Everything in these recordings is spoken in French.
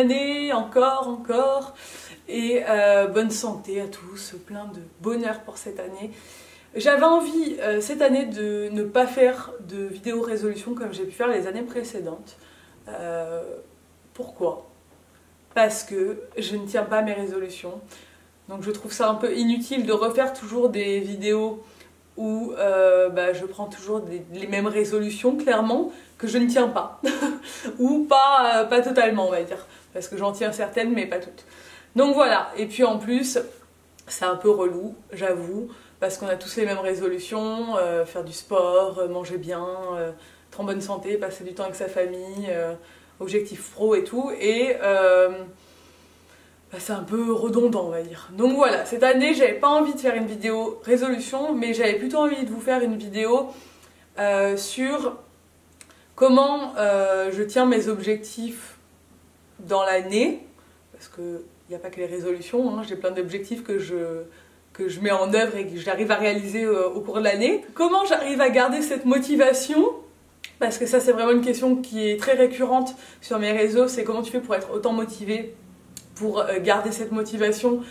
année, encore. Et bonne santé à tous, plein de bonheur pour cette année. J'avais envie cette année de ne pas faire de vidéo résolution comme j'ai pu faire les années précédentes. Pourquoi? Parce que je ne tiens pas à mes résolutions. Donc je trouve ça un peu inutile de refaire toujours des vidéos où je prends toujours les mêmes résolutions, clairement, que je ne tiens pas. Ou pas totalement, on va dire. Parce que j'en tiens certaines, mais pas toutes. Donc voilà, et puis en plus, c'est un peu relou, j'avoue, parce qu'on a tous les mêmes résolutions, faire du sport, manger bien, être en bonne santé, passer du temps avec sa famille, objectifs pro et tout, et c'est un peu redondant, on va dire. Donc voilà, cette année, j'avais pas envie de faire une vidéo résolution, mais j'avais plutôt envie de vous faire une vidéo sur comment je tiens mes objectifs dans l'année, parce que il n'y a pas que les résolutions, hein. J'ai plein d'objectifs que je mets en œuvre et que j'arrive à réaliser au cours de l'année. Comment j'arrive à garder cette motivation? Parce que ça c'est vraiment une question qui est très récurrente sur mes réseaux, c'est comment tu fais pour être autant motivé, pour garder cette motivation,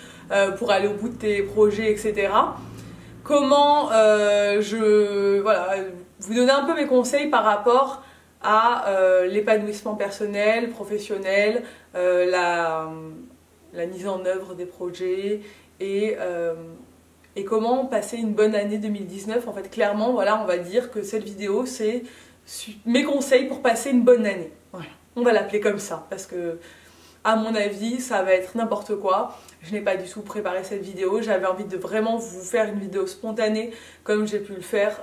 pour aller au bout de tes projets, etc. Comment voilà, vous donner un peu mes conseils par rapport à l'épanouissement personnel, professionnel, la mise en œuvre des projets et comment passer une bonne année 2019. En fait, clairement, voilà, on va dire que cette vidéo, c'est mes conseils pour passer une bonne année. Voilà. On va l'appeler comme ça, parce que, à mon avis, ça va être n'importe quoi. Je n'ai pas du tout préparé cette vidéo. J'avais envie de vraiment vous faire une vidéo spontanée, comme j'ai pu le faire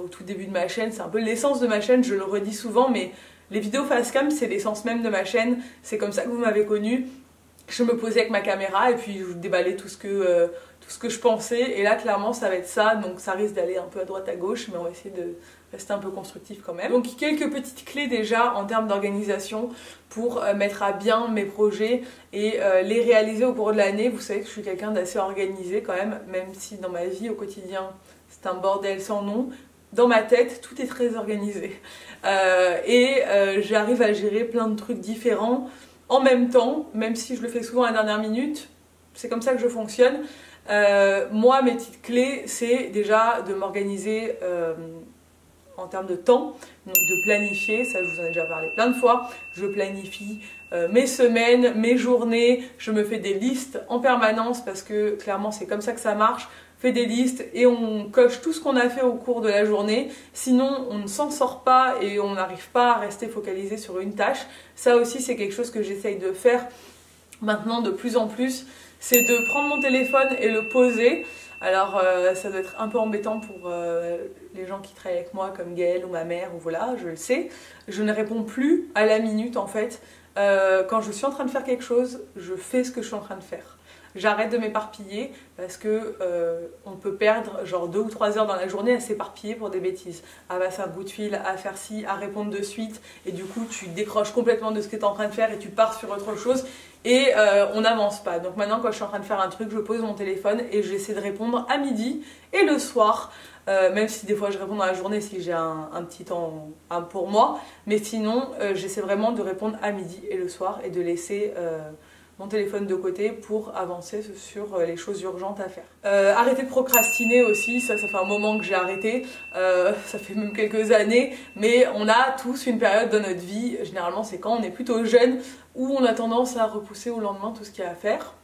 au tout début de ma chaîne. C'est un peu l'essence de ma chaîne, je le redis souvent, mais les vidéos facecam, c'est l'essence même de ma chaîne. C'est comme ça que vous m'avez connue. Je me posais avec ma caméra et puis je vous déballais tout ce que je pensais, et là clairement ça va être ça, donc ça risque d'aller un peu à droite à gauche, mais on va essayer de rester un peu constructif quand même. Donc quelques petites clés déjà en termes d'organisation pour mettre à bien mes projets et les réaliser au cours de l'année. Vous savez que je suis quelqu'un d'assez organisé quand même si dans ma vie au quotidien c'est un bordel sans nom. Dans ma tête, tout est très organisé j'arrive à gérer plein de trucs différents en même temps, même si je le fais souvent à la dernière minute. C'est comme ça que je fonctionne. Moi, mes petites clés, c'est déjà de m'organiser en termes de temps, donc de planifier, ça je vous en ai déjà parlé plein de fois. Je planifie mes semaines, mes journées, je me fais des listes en permanence parce que clairement c'est comme ça que ça marche. Fait des listes et on coche tout ce qu'on a fait au cours de la journée, sinon on ne s'en sort pas et on n'arrive pas à rester focalisé sur une tâche. Ça aussi c'est quelque chose que j'essaye de faire maintenant de plus en plus, c'est de prendre mon téléphone et le poser. Alors ça doit être un peu embêtant pour les gens qui travaillent avec moi comme Gaëlle ou ma mère, ou voilà, je le sais. Je ne réponds plus à la minute en fait. Quand je suis en train de faire quelque chose, je fais ce que je suis en train de faire. J'arrête de m'éparpiller parce que on peut perdre genre 2 ou 3 heures dans la journée à s'éparpiller pour des bêtises, à passer un bout de fil, à faire ci, à répondre de suite, et du coup tu décroches complètement de ce que tu es en train de faire et tu pars sur autre chose et on n'avance pas. Donc maintenant quand je suis en train de faire un truc, je pose mon téléphone et j'essaie de répondre à midi et le soir, même si des fois je réponds dans la journée si j'ai un petit temps pour moi, mais sinon j'essaie vraiment de répondre à midi et le soir et de laisser mon téléphone de côté pour avancer sur les choses urgentes à faire. Arrêter de procrastiner aussi, ça fait un moment que j'ai arrêté, ça fait même quelques années, mais on a tous une période dans notre vie, généralement c'est quand on est plutôt jeune, où on a tendance à repousser au lendemain tout ce qu'il y a à faire.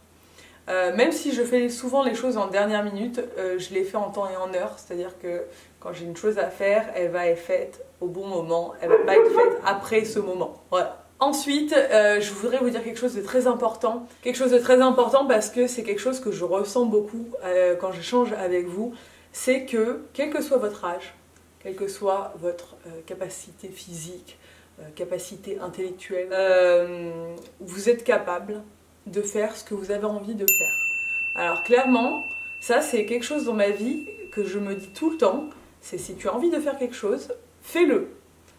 Même si je fais souvent les choses en dernière minute, je les fais en temps et en heure, c'est-à-dire que quand j'ai une chose à faire, elle va être faite au bon moment, elle va pas être faite après ce moment. Voilà. Ensuite, je voudrais vous dire quelque chose de très important. Quelque chose de très important parce que c'est quelque chose que je ressens beaucoup quand j'échange avec vous. C'est que, quel que soit votre âge, quelle que soit votre capacité physique, capacité intellectuelle, vous êtes capable de faire ce que vous avez envie de faire. Alors clairement, ça c'est quelque chose dans ma vie que je me dis tout le temps. C'est si tu as envie de faire quelque chose, fais-le.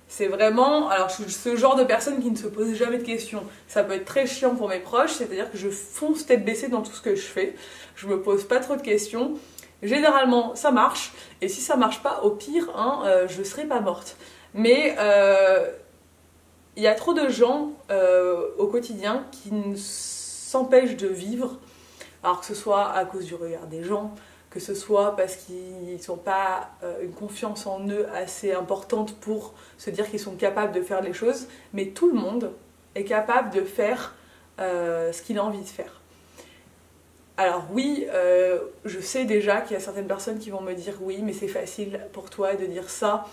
C'est vraiment, alors je suis ce genre de personne qui ne se pose jamais de questions. Ça peut être très chiant pour mes proches, c'est-à-dire que je fonce tête baissée dans tout ce que je fais. Je me pose pas trop de questions. Généralement, ça marche. Et si ça marche pas, au pire, je serai pas morte. Mais il y a trop de gens au quotidien qui s'empêchent de vivre, alors que ce soit à cause du regard des gens, que ce soit parce qu'ils n'ont pas une confiance en eux assez importante pour se dire qu'ils sont capables de faire les choses, mais tout le monde est capable de faire ce qu'il a envie de faire. Alors oui, je sais déjà qu'il y a certaines personnes qui vont me dire oui, mais c'est facile pour toi de dire ça.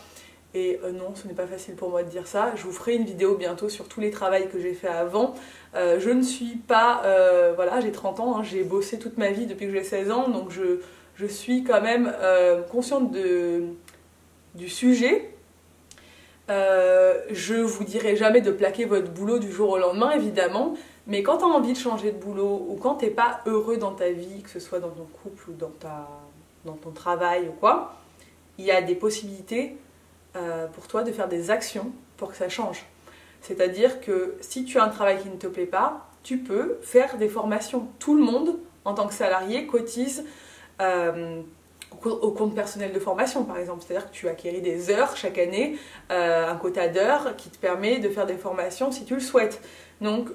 Et non, ce n'est pas facile pour moi de dire ça. Je vous ferai une vidéo bientôt sur tous les travaux que j'ai fait avant. Je ne suis pas... voilà, j'ai 30 ans, hein, j'ai bossé toute ma vie depuis que j'ai 16 ans, donc je suis quand même consciente du sujet. Je vous dirai jamais de plaquer votre boulot du jour au lendemain, évidemment. Mais quand tu as envie de changer de boulot ou quand tu n'es pas heureux dans ta vie, que ce soit dans ton couple ou dans ton travail ou quoi, il y a des possibilités pour toi de faire des actions pour que ça change. C'est-à-dire que si tu as un travail qui ne te plaît pas, tu peux faire des formations. Tout le monde, en tant que salarié, cotise au compte personnel de formation, par exemple. C'est-à-dire que tu acquéris des heures chaque année, un quota d'heures qui te permet de faire des formations si tu le souhaites. Donc,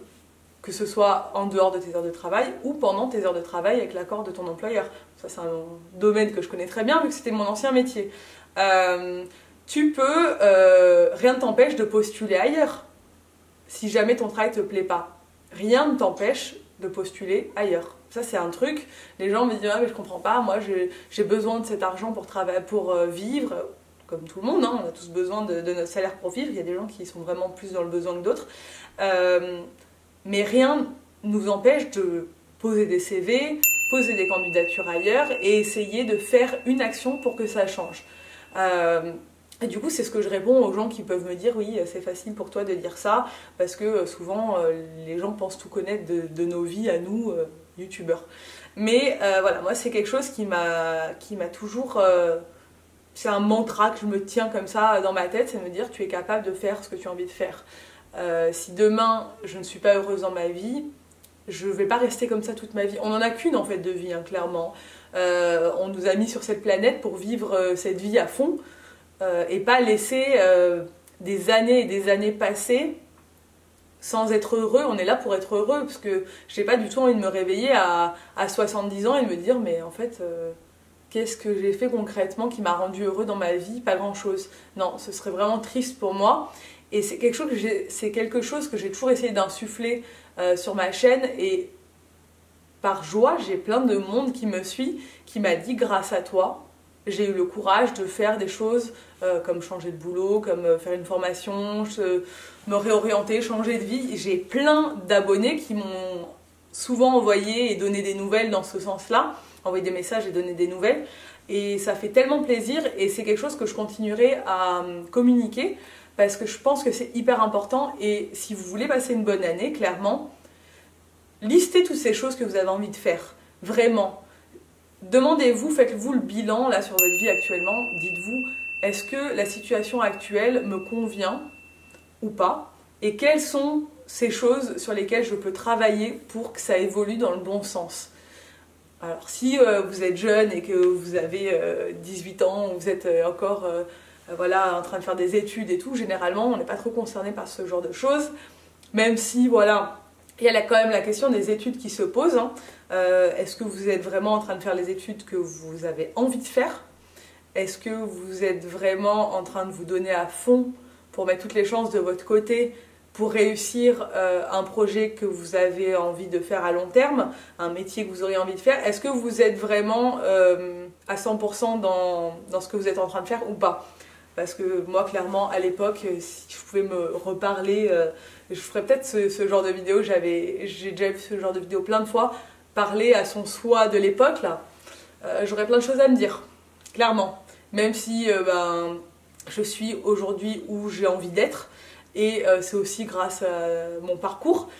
que ce soit en dehors de tes heures de travail ou pendant tes heures de travail avec l'accord de ton employeur. Ça, c'est un domaine que je connais très bien vu que c'était mon ancien métier. Tu peux, rien ne t'empêche de postuler ailleurs si jamais ton travail ne te plaît pas. Rien ne t'empêche de postuler ailleurs. Ça, c'est un truc, les gens me disent ah, mais je comprends pas, moi j'ai besoin de cet argent pour vivre, comme tout le monde, hein, on a tous besoin de notre salaire pour vivre, il y a des gens qui sont vraiment plus dans le besoin que d'autres. Mais rien ne nous empêche de poser des CV, poser des candidatures ailleurs et essayer de faire une action pour que ça change. Et du coup, c'est ce que je réponds aux gens qui peuvent me dire oui, c'est facile pour toi de dire ça, parce que souvent les gens pensent tout connaître de nos vies à nous, youtubeurs. Mais voilà, moi c'est quelque chose qui m'a toujours... c'est un mantra que je me tiens comme ça dans ma tête, c'est de me dire tu es capable de faire ce que tu as envie de faire. Si demain je ne suis pas heureuse dans ma vie, je ne vais pas rester comme ça toute ma vie. On n'en a qu'une en fait de vie, hein, clairement. On nous a mis sur cette planète pour vivre cette vie à fond et pas laisser des années et des années passer sans être heureux. On est là pour être heureux parce que je n'ai pas du tout envie de me réveiller à 70 ans et me dire mais en fait... qu'est-ce que j'ai fait concrètement qui m'a rendu heureux dans ma vie? Pas grand-chose. Non, ce serait vraiment triste pour moi. Et c'est quelque chose que j'ai toujours essayé d'insuffler sur ma chaîne. Et par joie, j'ai plein de monde qui me suit, qui m'a dit grâce à toi, j'ai eu le courage de faire des choses comme changer de boulot, comme faire une formation, me réorienter, changer de vie. J'ai plein d'abonnés qui m'ont souvent envoyé et donné des nouvelles dans ce sens-là. Envoyer des messages et donner des nouvelles et ça fait tellement plaisir et c'est quelque chose que je continuerai à communiquer parce que je pense que c'est hyper important et si vous voulez passer une bonne année, clairement, listez toutes ces choses que vous avez envie de faire, vraiment. Demandez-vous, faites-vous le bilan là sur votre vie actuellement, dites-vous, est-ce que la situation actuelle me convient ou pas et quelles sont ces choses sur lesquelles je peux travailler pour que ça évolue dans le bon sens. Alors si vous êtes jeune et que vous avez 18 ans, ou vous êtes encore voilà, en train de faire des études et tout, généralement on n'est pas trop concerné par ce genre de choses, même si voilà, il y a quand même la question des études qui se pose, hein. Est-ce que vous êtes vraiment en train de faire les études que vous avez envie de faire? Est-ce que vous êtes vraiment en train de vous donner à fond pour mettre toutes les chances de votre côté pour réussir un projet que vous avez envie de faire à long terme, un métier que vous auriez envie de faire? Est-ce que vous êtes vraiment à 100% dans ce que vous êtes en train de faire ou pas? Parce que moi, clairement, à l'époque, si je pouvais me reparler, je ferais peut-être ce genre de vidéo, j'ai déjà vu ce genre de vidéo plein de fois, parler à son soi de l'époque, là, j'aurais plein de choses à me dire, clairement. Même si je suis aujourd'hui où j'ai envie d'être, et c'est aussi grâce à mon parcours.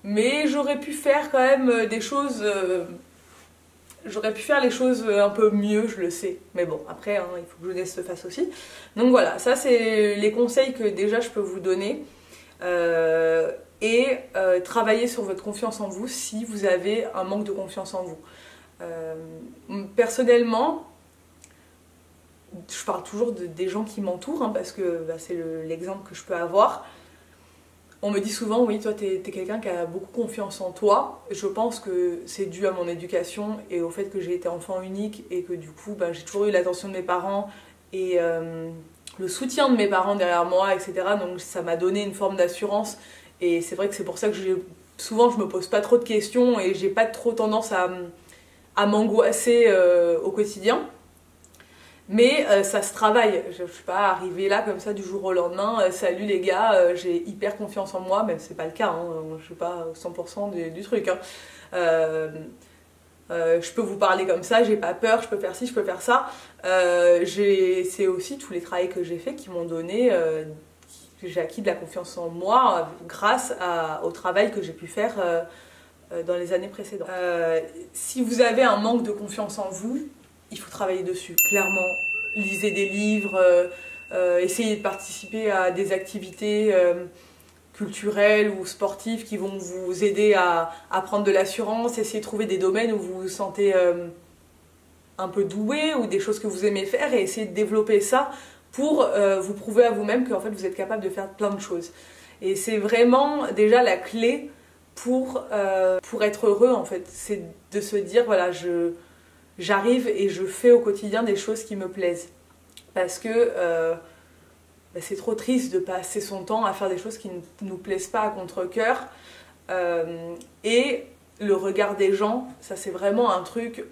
Mais j'aurais pu faire quand même des choses... j'aurais pu faire les choses un peu mieux, je le sais. Mais bon, après, hein, il faut que jeunesse se fasse aussi. Donc voilà, ça c'est les conseils que déjà je peux vous donner. Travailler sur votre confiance en vous si vous avez un manque de confiance en vous. Personnellement... je parle toujours des gens qui m'entourent, hein, parce que c'est l'exemple que je peux avoir. On me dit souvent, oui, toi t'es quelqu'un qui a beaucoup confiance en toi. Je pense que c'est dû à mon éducation et au fait que j'ai été enfant unique et que du coup j'ai toujours eu l'attention de mes parents et le soutien de mes parents derrière moi, etc. Donc ça m'a donné une forme d'assurance et c'est vrai que c'est pour ça que souvent je me pose pas trop de questions et j'ai pas trop tendance à m'angoisser au quotidien. Mais ça se travaille, je ne suis pas arrivée là comme ça du jour au lendemain, salut les gars, j'ai hyper confiance en moi, même c'est pas le cas, hein, je suis pas 100% du truc. Hein. Je peux vous parler comme ça, j'ai pas peur, je peux faire ci, je peux faire ça. C'est aussi tous les travaux que j'ai fait qui m'ont donné, j'ai acquis de la confiance en moi grâce au travail que j'ai pu faire dans les années précédentes. Si vous avez un manque de confiance en vous, il faut travailler dessus, clairement. Lisez des livres, essayez de participer à des activités culturelles ou sportives qui vont vous aider à prendre de l'assurance, essayez de trouver des domaines où vous vous sentez un peu doué ou des choses que vous aimez faire et essayez de développer ça pour vous prouver à vous-même qu'en fait vous êtes capable de faire plein de choses. Et c'est vraiment déjà la clé pour être heureux en fait, c'est de se dire voilà, j'arrive et je fais au quotidien des choses qui me plaisent. Parce que c'est trop triste de passer son temps à faire des choses qui ne nous plaisent pas à contre-cœur. Et le regard des gens, ça c'est vraiment un truc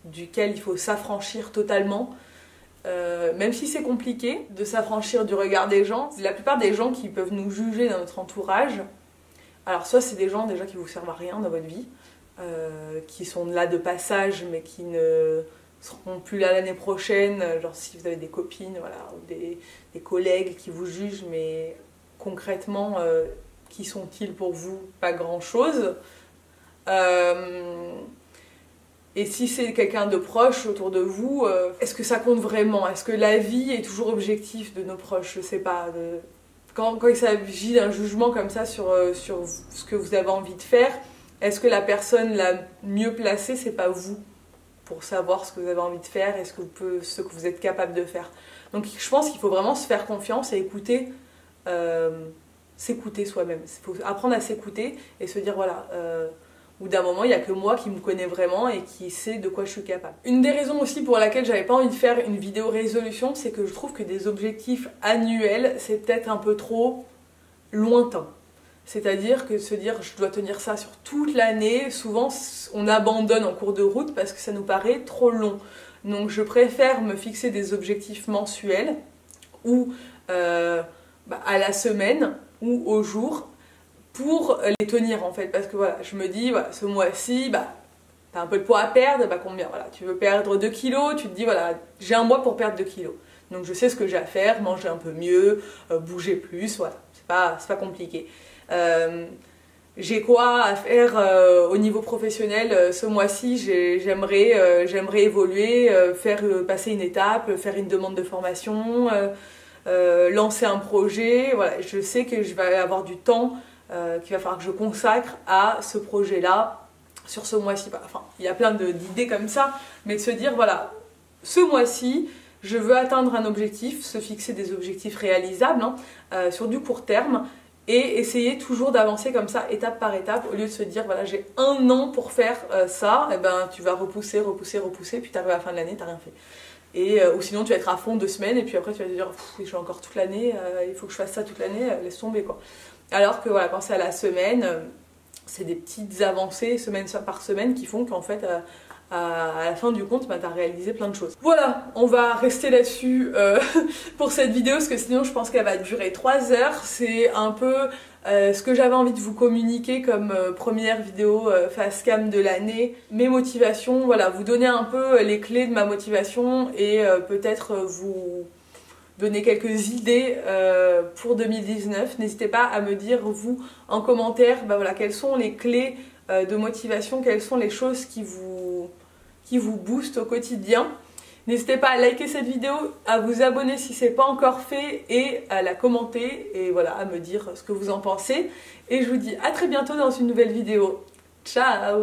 duquel il faut s'affranchir totalement. Même si c'est compliqué de s'affranchir du regard des gens, la plupart des gens qui peuvent nous juger dans notre entourage, alors soit c'est des gens déjà qui vous servent à rien dans votre vie, qui sont là de passage mais qui ne seront plus là l'année prochaine, genre si vous avez des copines voilà, ou des collègues qui vous jugent mais concrètement qui sont-ils pour vous? Pas grand chose. Et si c'est quelqu'un de proche autour de vous, est-ce que ça compte vraiment? Est-ce que la vie est toujours objective de nos proches? Je sais pas. Quand il s'agit d'un jugement comme ça sur ce que vous avez envie de faire, est-ce que la personne la mieux placée, c'est pas vous pour savoir ce que vous avez envie de faire et ce que vous êtes capable de faire? Donc je pense qu'il faut vraiment se faire confiance et écouter, s'écouter soi-même. Il faut apprendre à s'écouter et se dire voilà, au bout d'un moment, il n'y a que moi qui me connais vraiment et qui sait de quoi je suis capable. Une des raisons aussi pour laquelle j'avais pas envie de faire une vidéo résolution, c'est que je trouve que des objectifs annuels, c'est peut-être un peu trop lointain. C'est-à-dire que se dire je dois tenir ça sur toute l'année, souvent on abandonne en cours de route parce que ça nous paraît trop long. Donc je préfère me fixer des objectifs mensuels ou à la semaine ou au jour pour les tenir en fait. Parce que voilà, je me dis voilà, ce mois-ci, t'as un peu de poids à perdre, combien voilà, tu veux perdre 2 kilos, tu te dis voilà, j'ai un mois pour perdre 2 kilos. Donc je sais ce que j'ai à faire, manger un peu mieux, bouger plus, voilà, c'est pas compliqué. J'ai quoi à faire au niveau professionnel ce mois-ci, j'aimerais évoluer, passer une étape, faire une demande de formation, lancer un projet. Voilà, je sais que je vais avoir du temps qu'il va falloir que je consacre à ce projet-là sur ce mois-ci. Enfin, il y a plein d'idées comme ça, mais de se dire voilà, ce mois-ci, je veux atteindre un objectif, se fixer des objectifs réalisables hein, sur du court terme. Et essayer toujours d'avancer comme ça, étape par étape, au lieu de se dire, voilà, j'ai 1 an pour faire ça, et ben tu vas repousser, puis tu arrives à la fin de l'année, tu n'as rien fait. Ou sinon tu vas être à fond 2 semaines, et puis après tu vas te dire, j'ai encore toute l'année, il faut que je fasse ça toute l'année, laisse tomber quoi. Alors que voilà, quand c'est à la semaine, c'est des petites avancées, semaine par semaine, qui font qu'en fait, à la fin du compte, tu as réalisé plein de choses. Voilà, on va rester là-dessus pour cette vidéo, parce que sinon je pense qu'elle va durer 3 heures. C'est un peu ce que j'avais envie de vous communiquer comme première vidéo face cam de l'année. Mes motivations, voilà, vous donner un peu les clés de ma motivation et peut-être vous donner quelques idées pour 2019. N'hésitez pas à me dire, vous, en commentaire, voilà, quelles sont les clés de motivation, quelles sont les choses qui vous boostent au quotidien. N'hésitez pas à liker cette vidéo, à vous abonner si ce n'est pas encore fait et à la commenter et voilà, à me dire ce que vous en pensez. Et je vous dis à très bientôt dans une nouvelle vidéo. Ciao!